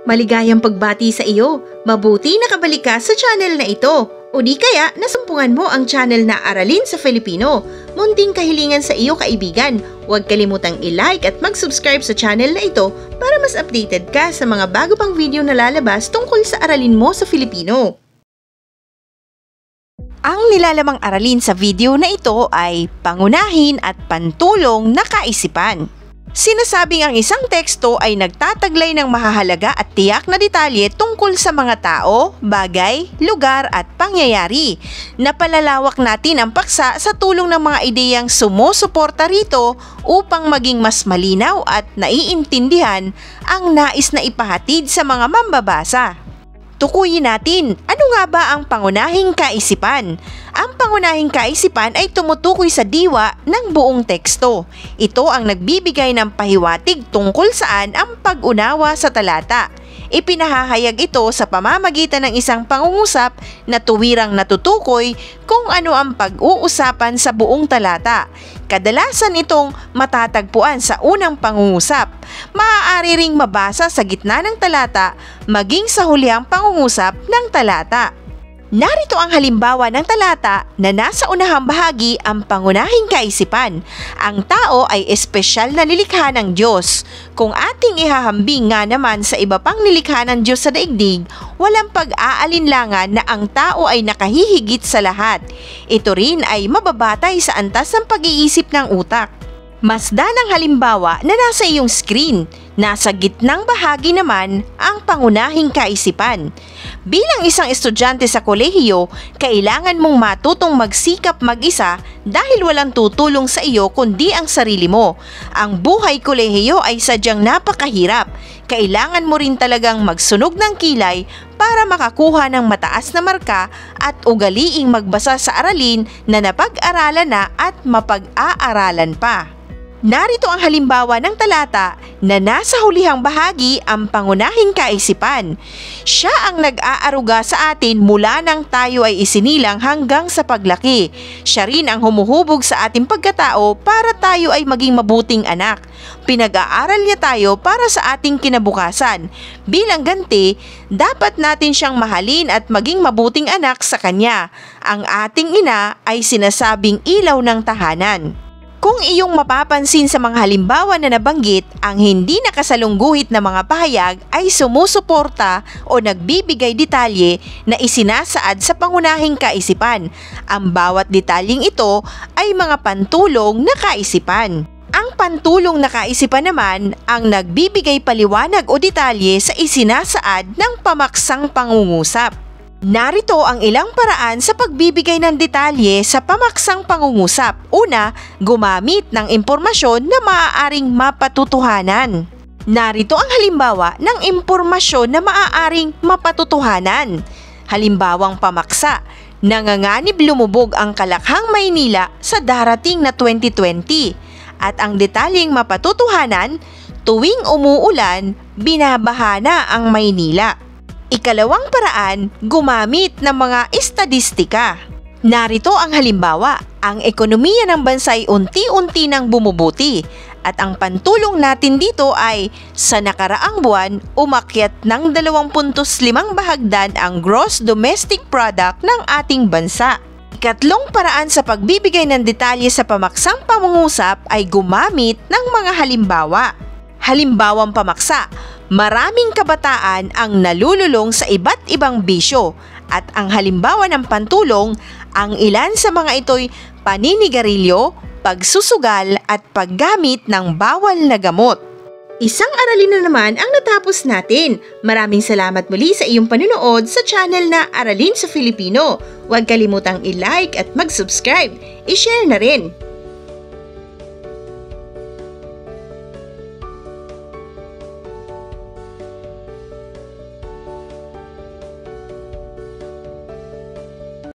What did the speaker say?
Maligayang pagbati sa iyo. Mabuti nakabalik ka sa channel na ito. O di kaya nasumpungan mo ang channel na Aralin sa Filipino. Munting kahilingan sa iyo kaibigan. Huwag kalimutang i-like at mag-subscribe sa channel na ito para mas updated ka sa mga bago pang video na lalabas tungkol sa aralin mo sa Filipino. Ang nilalamang aralin sa video na ito ay pangunahin at pantulong na kaisipan. Sinasabing ang isang teksto ay nagtataglay ng mahahalaga at tiyak na detalye tungkol sa mga tao, bagay, lugar at pangyayari. Napalalawak natin ang paksa sa tulong ng mga ideyang sumusuporta rito upang maging mas malinaw at naiintindihan ang nais na ipahatid sa mga mambabasa. Tukuyin natin, ano nga ba ang pangunahing kaisipan? Ang pangunahing kaisipan ay tumutukoy sa diwa ng buong teksto. Ito ang nagbibigay ng pahiwatig tungkol saan ang pag-unawa sa talata. Ipinahahayag ito sa pamamagitan ng isang pangungusap na tuwirang natutukoy kung ano ang pag-uusapan sa buong talata. Kadalasan itong matatagpuan sa unang pangungusap. Maaari ring mabasa sa gitna ng talata maging sa hulihang pangungusap ng talata. Narito ang halimbawa ng talata na nasa unahang bahagi ang pangunahing kaisipan. Ang tao ay espesyal na nilikha ng Diyos. Kung ating ihahambing nga naman sa iba pang nilikha ng Diyos sa daigdig, walang pag-aalinlangan na ang tao ay nakahihigit sa lahat. Ito rin ay mababatay sa antas ng pag-iisip ng utak. Masdan ang halimbawa na nasa iyong screen. Nasa gitnang bahagi naman ang pangunahing kaisipan. Bilang isang estudyante sa kolehiyo, kailangan mong matutong magsikap mag-isa dahil walang tutulong sa iyo kundi ang sarili mo. Ang buhay kolehiyo ay sadyang napakahirap. Kailangan mo rin talagang magsunog ng kilay para makakuha ng mataas na marka at ugaliing magbasa sa aralin na napag-aralan na at mapag-aaralan pa. Narito ang halimbawa ng talata na nasa hulihang bahagi ang pangunahing kaisipan. Siya ang nag-aaruga sa atin mula nang tayo ay isinilang hanggang sa paglaki. Siya rin ang humuhubog sa ating pagkatao para tayo ay maging mabuting anak. Pinag-aaral niya tayo para sa ating kinabukasan. Bilang ganti, dapat natin siyang mahalin at maging mabuting anak sa kanya. Ang ating ina ay sinasabing ilaw ng tahanan. Kung iyong mapapansin sa mga halimbawa na nabanggit, ang hindi nakasalungguhit na mga pahayag ay sumusuporta o nagbibigay detalye na isinasaad sa pangunahing kaisipan. Ang bawat detalyeng ito ay mga pantulong na kaisipan. Ang pantulong na kaisipan naman ang nagbibigay paliwanag o detalye sa isinasaad ng pamaksang pangungusap. Narito ang ilang paraan sa pagbibigay ng detalye sa pamaksang pangungusap. Una, gumamit ng impormasyon na maaaring mapatutuhanan. Narito ang halimbawa ng impormasyon na maaaring mapatutuhanan. Halimbawang pamaksa, nanganganib lumubog ang Kalakhang, Maynila sa darating na 2020. At ang detalyeng mapatutuhanan, tuwing umuulan, binabaha na ang Maynila. Ikalawang paraan, gumamit ng mga estadistika. Narito ang halimbawa, ang ekonomiya ng bansa ay unti-unti nang bumubuti at ang pantulong natin dito ay sa nakaraang buwan umakyat ng 2.5 bahagdan ang gross domestic product ng ating bansa. Ikatlong paraan sa pagbibigay ng detalye sa pamaksang pangungusap ay gumamit ng mga halimbawa. Halimbawang pamaksa, maraming kabataan ang nalululong sa iba't ibang bisyo at ang halimbawa ng pantulong, ang ilan sa mga ito'y paninigarilyo, pagsusugal at paggamit ng bawal na gamot. Isang aralin na naman ang natapos natin. Maraming salamat muli sa iyong panunood sa channel na Aralin sa Filipino. Huwag kalimutang i-like at mag-subscribe. I-share na rin.